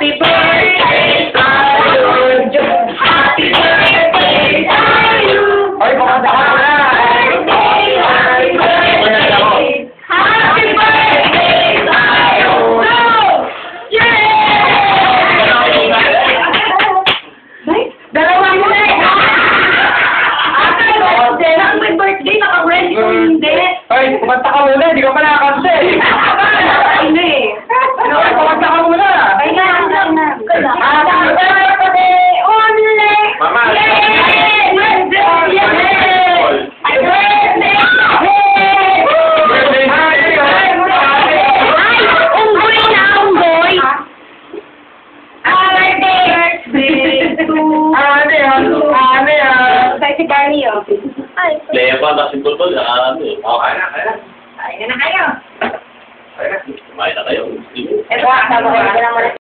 Happy birthday tayo, happy birthday tayo. Ay, kumanta ka na. Happy birthday, happy birthday tayo. Yay! Dalawang birthday. Ang may birthday, naka-ready ko hindi. Ay, kumanta ka muna. Hindi ka pa nakakanta eh. Hindi eh. Kumanta ka muna. Ay nga, Happy birthday only. Mama. Yay! Birthday! Yay! Ay, birthday! Birthday Ay, unggoy na, unggoy. Happy birthday to Ane, ane, Kay si Barney, oh. Ay, Playa pa, kasi bulbul, ano eh. Okay na, kaya na. ay na kayo. Kaya na. Kumain na kayo. Ito, tama ko na.